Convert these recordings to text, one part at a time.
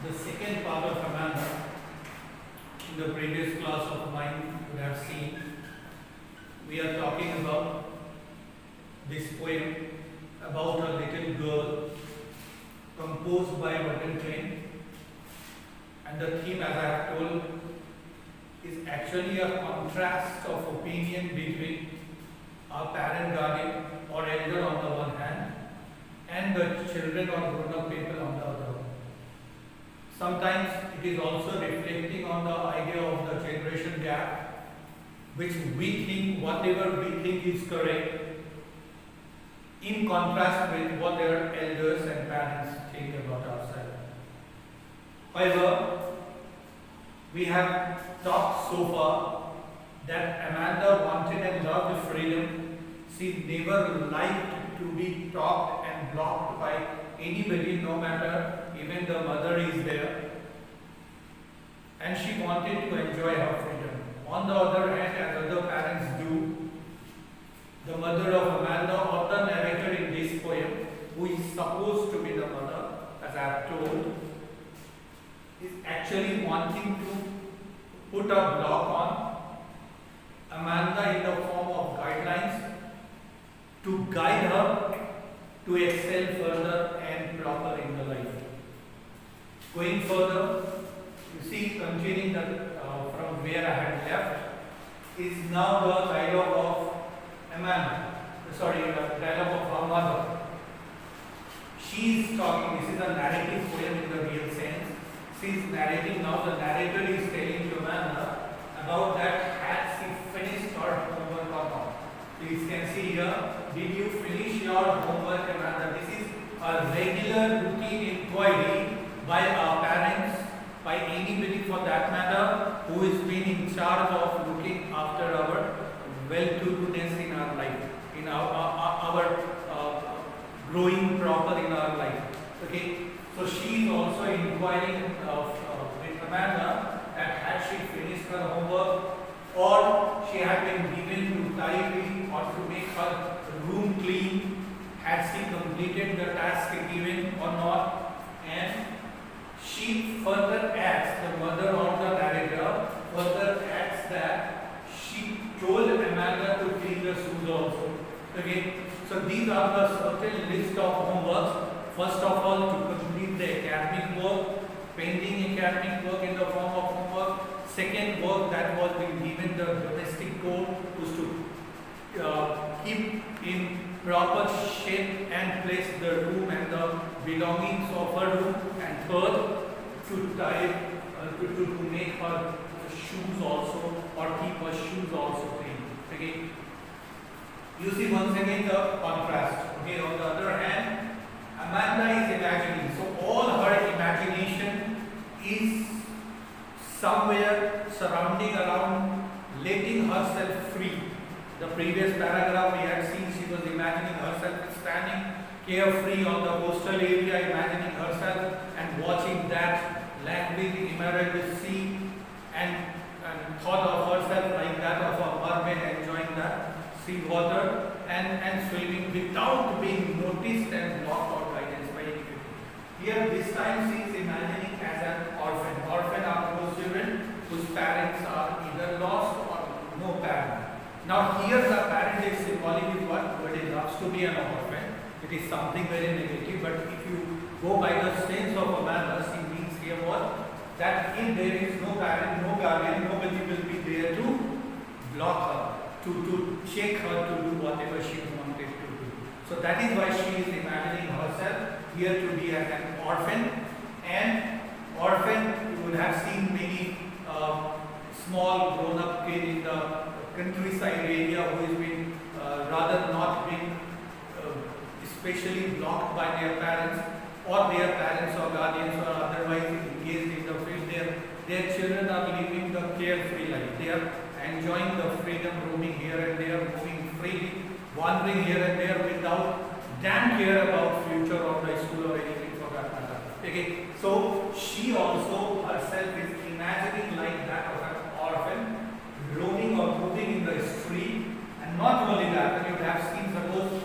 the second part of Amanda. In the previous class of mine, you have seen we are talking about this poem about a little girl composed by Rotten Train, and the theme, as I have told, is actually a contrast of opinion between our parent, guardian or elder on the one hand and the children or grown-up people on the other. Sometimes it is also reflecting on the idea of the generation gap, which we think, whatever we think is correct, in contrast with what their elders and parents think about ourselves. However, we have talked so far that Amanda wanted and loved freedom. She never liked to be talked and blocked by anybody, no matter even the mother is there. And she wanted to enjoy her freedom. On the other hand, as other parents do, the mother of Amanda, or the narrator in this poem, who is supposed to be the mother, as I have told, is actually wanting to put a block on Amanda in the form of guidelines to guide her to excel further and proper in the life. Going further, you see, continuing from where I had left, is now the dialogue of Amanda. Sorry, the dialogue of her mother. She is talking. This is a narrative poem in the real sense. She is narrating now. The narrator is telling to Amanda about that had she finished her homework or not. Please can see here. Did you finish your homework, Amanda? This is a regular routine inquiry by our parents, by anybody for that matter, who is been in charge of looking after our well-to-doness in our life, in our growing proper in our life. Okay, so she is also inquiring with Amanda that had she finished her homework, or she had been given to tidy or to make her room clean. Had she completed the task given or not? And she further adds, the mother or the narrator further adds that she told Amanda to clean the shoes also. Okay, so these are the certain list of homeworks. First of all, to complete the academic work, pending academic work in the form of homework. Second work that was being given the domestic code was to keep in proper shape and place the room and the belongings of her room. And third, to tie, to make her shoes also, or keep her shoes also clean. Okay. You see once again the contrast. Okay. On the other hand, Amanda is imagining. So all her imagination is somewhere surrounding around letting herself free. The previous paragraph we had seen, she was imagining herself standing carefree on the coastal area, imagining herself and watching that languid emerald sea, and thought of herself like that of a mermaid enjoying that sea water and swimming without being noticed and blocked or guidance by anybody. Here this time she is imagining as an orphan. Orphan are those children whose parents are either lost or no parent. Now here the parent is symbolic is what? Nobody loves to be an orphan. It is something very negative, but if you go by the sense of Amanda, she means here what? That if there is no parent, no guardian, nobody will be there to block her, to shake her to do whatever she wanted to do. So that is why she is imagining herself here to be as an orphan. And orphan, you would have seen many small grown-up kid in the countryside area who has been rather not been especially blocked by their parents, or their parents or guardians or otherwise engaged in the field. Their children are living the carefree life. They are enjoying the freedom, roaming here and there, moving freely, wandering here and there without damn care about future or the school or anything for that matter. Okay, so she also herself is imagining like that of an orphan, roaming or moving in the street. And not only that, you would have seen suppose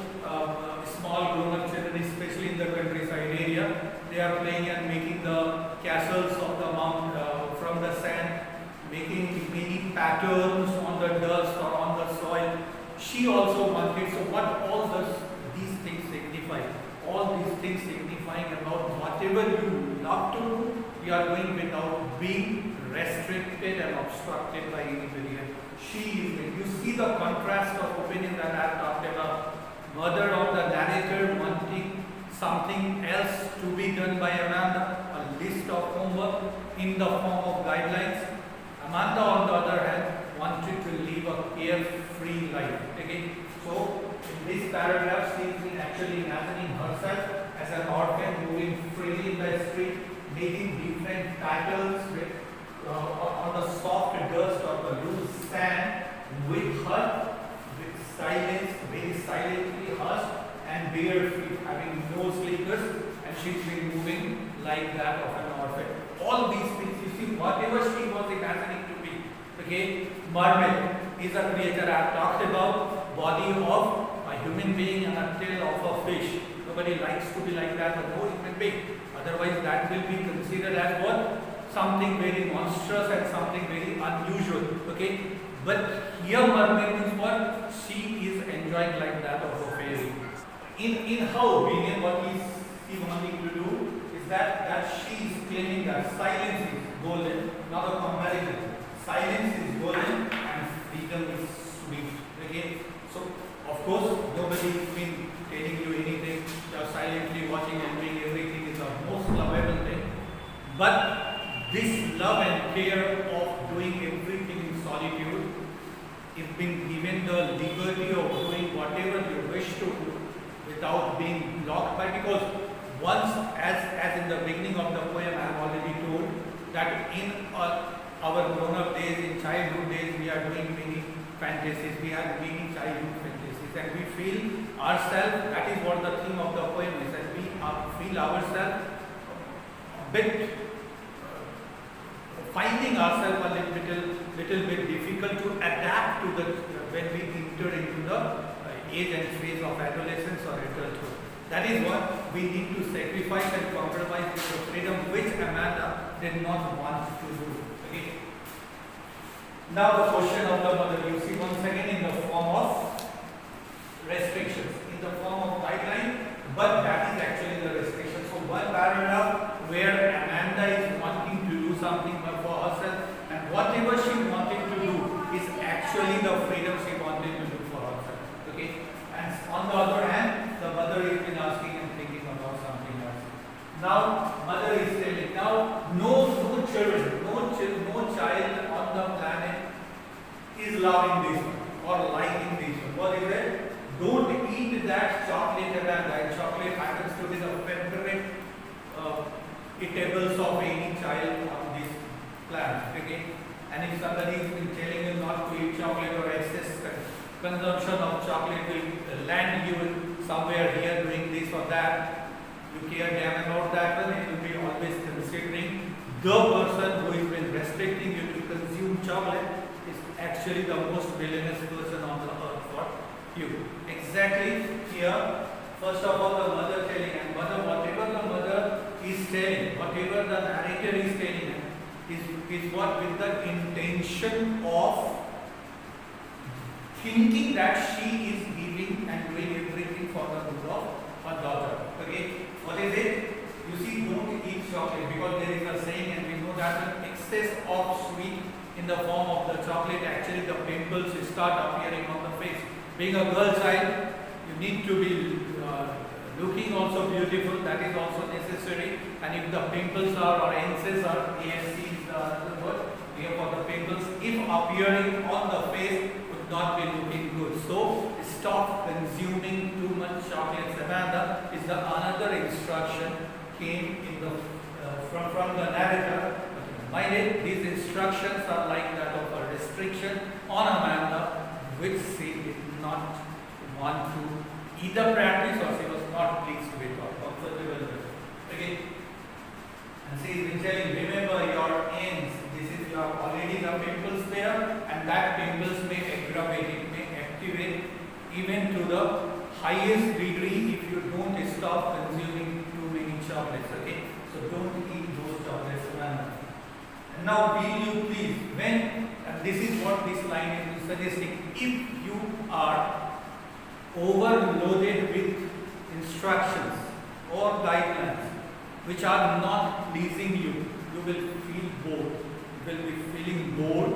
small grown-up children, especially in the countryside area, they are playing and making the castles of the mount from the sand, making many patterns on the dust or on the soil. She also wanted. So what all these things signify? All these things signifying about whatever you love to do, you are doing without being restricted and obstructed by anybody else. She is doing. You see the contrast of opinion that I have talked about. Mother of the narrator wanting something else to be done by Amanda, a list of homework in the form of guidelines. Amanda, on the other hand, wanted to live a carefree life. Okay, so in this paragraph, she is actually imagining herself as an orphan moving freely in the street, making different patterns with, on the soft dust or the loose sand, with her, with silence, very silently hushed and bare feet, having no slippers, and she's been moving like that of an orphan. All these things, you see, whatever she was imagining to be. Okay, mermaid is a creature I have talked about, body of a human being and a tail of a fish. Nobody likes to be like that, or no human being. Otherwise, that will be considered as what? Something very monstrous and something very unusual. Okay, but here mermaid means what? She is enjoying like that of a fairy. In her opinion, what is she wanting to do is that she is claiming that silence is golden, not a comparison. Silence is golden and freedom is sweet. Okay, so of course nobody has been telling you anything. You are silently watching and doing everything is the most lovable thing. But this love and care of doing everything in solitude is being given the liberty of doing whatever you wish to do without being blocked by, because once, as in the beginning of the poem I have already told, that in our grown-up days, in childhood days, we are doing many fantasies, we have many childhood fantasies, and we feel ourselves, that is what the theme of the poem is, that we feel ourselves a bit, finding ourselves a little bit difficult to adapt to the, when we enter into the age and phase of adolescence or adulthood. That is what we need to sacrifice and compromise with the freedom which Amanda did not want to do. Okay. Now the question of the mother, you see once again in the form of restrictions, in the form of guideline, but that is actually the restriction. So one paragraph where Amanda is wanting to do something for herself, and whatever she wanted to do is actually the freedom she wanted to do for herself. Okay, and on the other hand, the mother has been asking and thinking about something else. Now, mother is telling, now no children, no child on the planet is loving this one or liking this one. What is it? Don't eat that chocolate, and that chocolate happens to be the favorite eatables of any child on this planet. Okay, and if somebody has been telling you not to eat chocolate or excess consumption of chocolate will land you somewhere here doing this or that, you care damn about that one, it will be always considering the person who has been restricting you to consume chocolate is actually the most villainous person on the earth for you. Exactly here, first of all the mother telling, and whatever the mother is telling, whatever the narrator is telling is what, with the intention of thinking that she is giving and doing everything for the good of her daughter. Okay, what is it? You see, don't eat chocolate, because there is a saying, and we know that the excess of sweet in the form of the chocolate, actually the pimples start appearing on the face. Being a girl child, you need to be looking also beautiful, that is also necessary. And if the pimples are, or ANSYS or ASC is the word, here for the pimples, if appearing on the face, not be looking good. So stop consuming too much chocolate. Amanda is the another instruction came in the from the narrator. Mind it, these instructions are like that of a restriction on Amanda, which she did not want to either practice or she was not pleased with or comfortable with. Okay, and she is telling, remember your ends. This is, you have already the pimples there, and that pimples may aggravate, it may activate even to the highest degree if you don't stop consuming too many chocolates. Okay, so don't eat those chocolates. And now will you please, when, and this is what this line is suggesting, if you are overloaded with instructions or guidelines which are not pleasing you, you will feel bored, you will be feeling bored,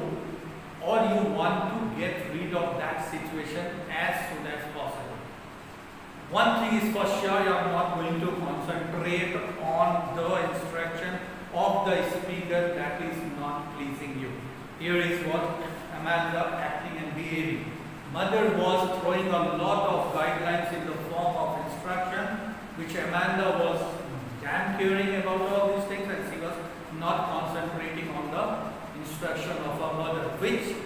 or you want to get rid of that situation as soon as possible. One thing is for sure, you are not going to concentrate on the instruction of the speaker that is not pleasing you. Here is what Amanda acting and behaving. Mother was throwing a lot of guidelines in the form of instruction, which Amanda was damn caring about all these things, and she was not concentrating on the instruction of her mother, which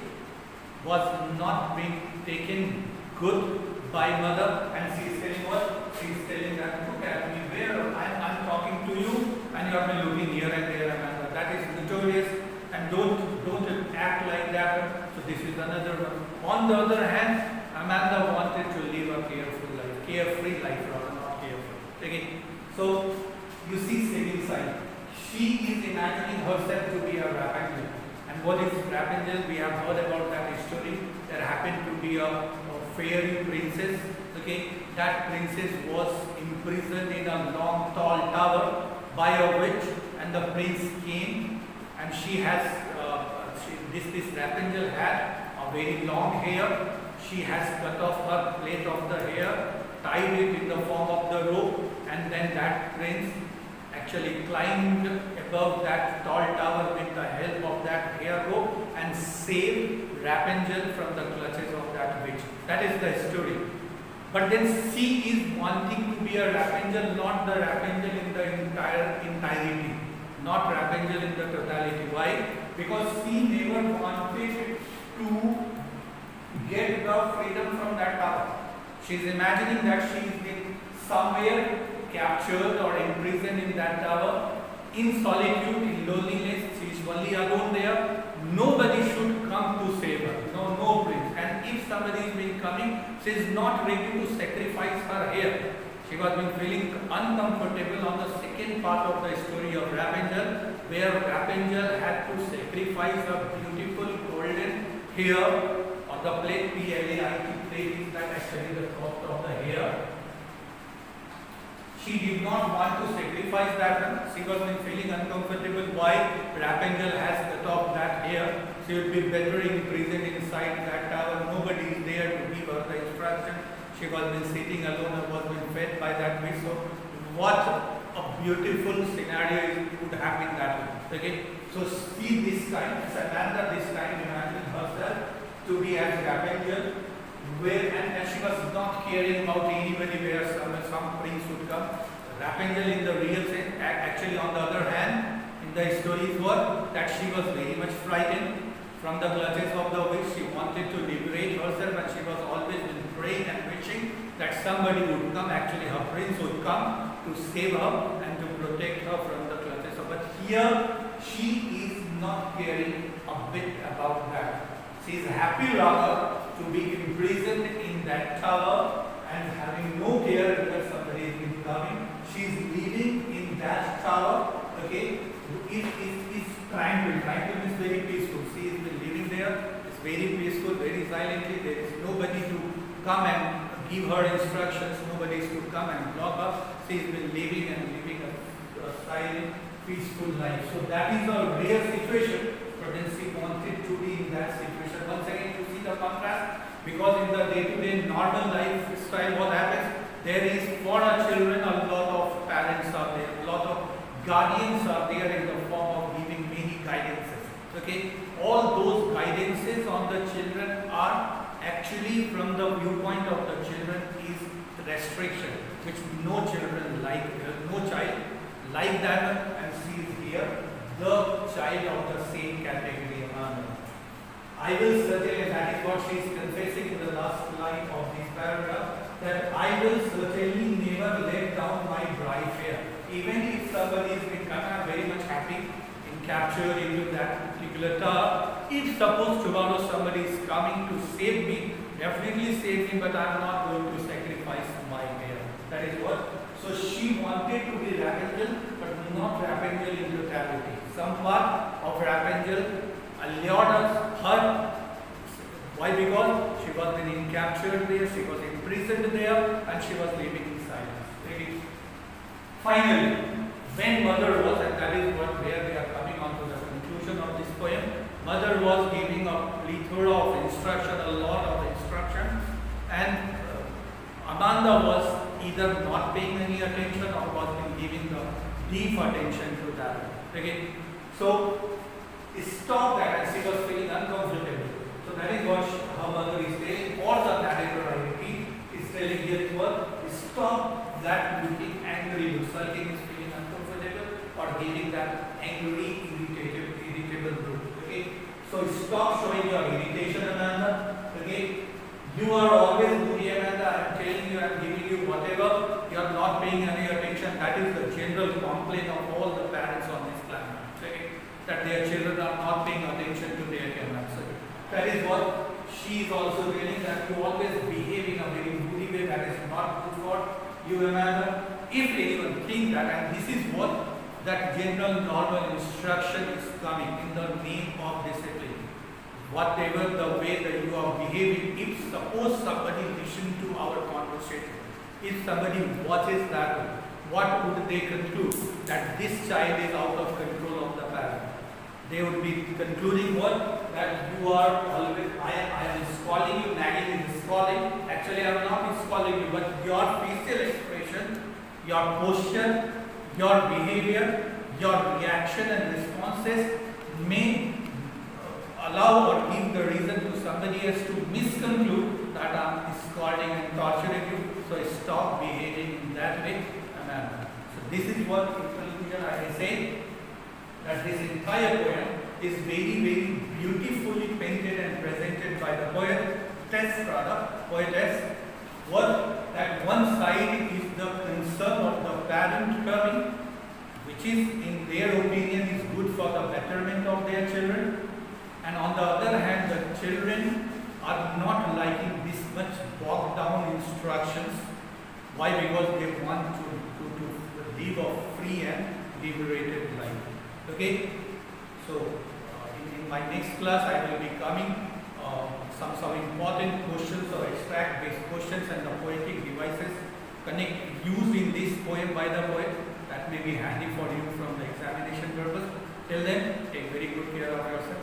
was not being taken good by mother. And she is telling what? She is telling that, look at me, where I'm talking to you and you have been looking here and there, Amanda. That is notorious, and don't act like that. So this is another one. On the other hand, Amanda wanted to live a carefree life rather, not careful. Okay. So you see second side. She is imagining herself to be a Rapunzel. And what is Rapunzel? We have heard about that story. There happened to be a fairy princess. Okay, that princess was imprisoned in a long, tall tower by a witch, and the prince came, and she has this Rapunzel had a very long hair. She has cut off her plait of the hair, tied it in the form of the rope, and then that prince actually climbed above that tall tower with the help of that hair rope and saved Rapunzel from the clutches of that witch. That is the story. But then she is wanting to be a Rapunzel, not the Rapunzel in the entirety, not Rapunzel in the totality. Why? Because she never wanted to get the freedom from that tower. She is imagining that she is somewhere captured or imprisoned in that tower, in solitude, in loneliness. She is only alone there. Nobody should come to save her. No prince. And if somebody is being coming, she is not ready to sacrifice her hair. She was been feeling uncomfortable on the second part of the story of Rapunzel, where Rapunzel had to sacrifice her beautiful golden hair, or the plait, P-L-A-I-T, plait is that actually the cost of the hair. She did not want to sacrifice that. She was feeling uncomfortable. Why? Rapunzel has cut off that hair. She would be better imprisoned inside that tower. Nobody is there to give her the instruction. She was been sitting alone and was being fed by that witch. So what a beautiful scenario would have been that one. Okay. So see this time, Samantha this time imagined herself to be as Rapunzel, where and she was not caring about anybody, where some prince would come. Rapunzel in the real sense, actually on the other hand, in the stories were that she was very much frightened from the clutches of the witch. She wanted to liberate herself, and she was always been praying and wishing that somebody would come, actually her prince would come to save her and to protect her from the clutches. But here she is not caring a bit about that. She is happy rather to be imprisoned in that tower and having no care whether somebody is coming. She is living in that tower. Okay, it is tranquil. Tranquil is very peaceful. She is living there. It's very peaceful, very silently. There is nobody to come and give her instructions. Nobody is to come and block her. She has been living a silent, peaceful life. So that is a rare situation. But then she wanted to be in that situation. Once again, you see the contrast, because in the day-to-day normal lifestyle, what happens? There is for our children a lot of parents are there, a lot of guardians are there in the form of giving many guidances. Okay, all those guidances on the children are actually from the viewpoint of the children is restriction, which no children like, no child like that, and she is here. The child of the same category. I will certainly, that is what she is confessing in the last line of this paragraph, that I will certainly never let down my bright hair. Even if somebody is becoming very much happy in captured into that particular tower, if suppose tomorrow somebody is coming to save me, definitely save me, but I am not going to sacrifice my hair. That is what. So she wanted to be Rapunzel, but not Rapunzel in totality. Some part of Rapunzel allured her. Why? Because she was being captured there, she was imprisoned there, and she was living in silence. Okay. Finally, when mother was, and that is what where we are coming on to the conclusion of this poem, mother was giving a plethora of instruction, a lot of instruction, and Amanda was either not paying any attention or was giving the deep attention to that. Okay, so stop that, and she was feeling uncomfortable. So that is what her mother is saying, or the narrator, I repeat, is telling here to her, stop that looking angry, sulking is feeling uncomfortable, or giving that angry, irritable look. Okay, so stop showing your irritation, Amanda. Okay, you are always moody, Amanda. I am telling you, I am giving you whatever, you are not paying any attention. That is the general complaint of all the parents on this planet. Okay, that their children are not paying attention to their parents. That is what she is also telling, that you always behave in a very moody way. That is not good for you, Amanda. If anyone thinks that, and this is what that general normal instruction is coming in the name of discipline. Whatever the way that you are behaving, if suppose somebody listens to our conversation, if somebody watches that, what would they conclude? That this child is out of control of the parent. They would be concluding what? That you are always, I am scolding you, nagging is scolding. Actually, I will not be scolding you, but your facial expression, your posture, your behavior, your reaction and responses may allow or give the reason to somebody else to misconclude that I am scolding and torturing you. So stop behaving in that way. So this is what in conclusion I may say, that this entire poem is very, very beautifully painted and presented by the poetess. What that one side is the concern of the parent coming, which is in their opinion is good for the betterment of their children, and on the other hand the children are not liking this much bogged down instructions. Why? Because they want to live a free and liberated life. Okay, so in my next class I will be coming some important questions or extract based questions and the poetic devices used in this poem by the poet that may be handy for you from the examination purpose. Till then, take very good care of yourself.